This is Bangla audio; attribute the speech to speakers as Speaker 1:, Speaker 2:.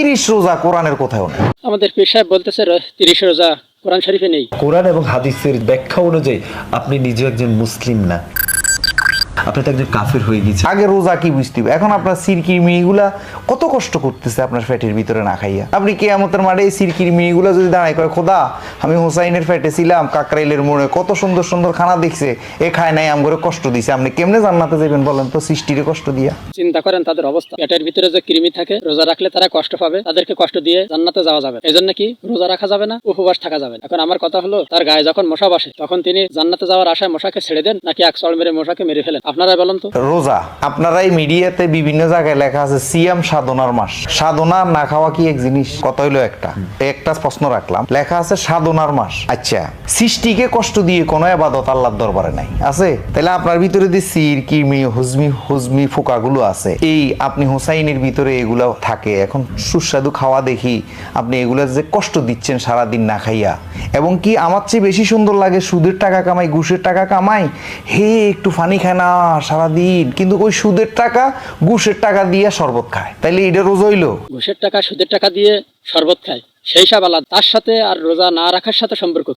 Speaker 1: 30 রোজা কোরআনের কোথাও নেই।
Speaker 2: আমাদের পীর সাহেব বলতেছে 30 রোজা কোরআন শরীফে নেই।
Speaker 3: কোরআন এবং হাদিসের ব্যাখ্যা অনুযায়ী আপনি নিজে একজন মুসলিম না, আপনি তো একজন কাফির হয়ে গেছে।
Speaker 1: আগে রোজা কি বুঝতে হবে, এখন আপনার সিরকির মেয়েগুলা কত কষ্ট করতেছে আপনার ফ্যাটের ভিতরে না খাইয়া। আপনি কিয়ামতের মাঠে এই সিরকির মেয়েগুলা যদি দাঁড়ায় কয় খোদা আমি হোসাইনের ফ্যাটে ছিলাম কাকরাইলের মোড়ে, কত সুন্দর সুন্দর খানা দেখছে, এ খায় নাই আমগরে কষ্ট দিছে, আপনি কেমনে জান্নাতে যাবেন বলেন তো সৃষ্টিরে কষ্ট দিয়া।
Speaker 2: চিন্তা করেন তাদের অবস্থা, পেটের ভিতরে যে কৃমি থাকে, রোজা রাখলে তারা কষ্ট পাবে, তাদেরকে কষ্ট দিয়ে জান্নাতে যাওয়া যাবে। এই জন্য কি রোজা রাখা যাবে না, উপবাস থাকা যাবে না। এখন আমার কথা হলো, তার গায়ে যখন মশা বসে তখন তিনি জান্নাতে যাওয়ার আশায় মশাকে ছেড়ে দেন নাকি এক চড় মেরে মশাকে মেরে ফেলেন? আপনারা বলেন তো।
Speaker 1: রোজা আপনারাই মিডিয়াতে বিভিন্ন জায়গায় লেখা আছে সিয়াম সাধনার মাস। সাধনা না খাওয়া কি এক জিনিস? কত হইলো একটা প্রশ্ন রাখলাম, লেখা আছে সাধনার মাস। আচ্ছা, সৃষ্টিকে কষ্ট দিয়ে কোনো ইবাদত আল্লাহর দরবারে নাই আছে? তাহলে আপনার ভিতরে যে সির কিরমি হুজমি ফোকাগুলো আছে, এই আপনি হোসাইনের ভিতরে এগুলো থাকে, এখন সুস্বাদু খাওয়া দেখি আপনি এগুলো যে কষ্ট দিচ্ছেন সারাদিন না খাইয়া। এবং কি আমার চেয়ে বেশি সুন্দর লাগে সুদের টাকা কামাই, ঘুষের টাকা কামাই, হে একটু ফানি খায় না সারাদিন, কিন্তু ওই সুদের টাকা ঘুষের টাকা দিয়ে শরবত খায়, তাইলে এটা রোজা হইলো?
Speaker 2: ঘুষের টাকা সুদের টাকা দিয়ে শরবত খায় সেই সব আলাদা, তার সাথে আর রোজা না রাখার সাথে সম্পর্ক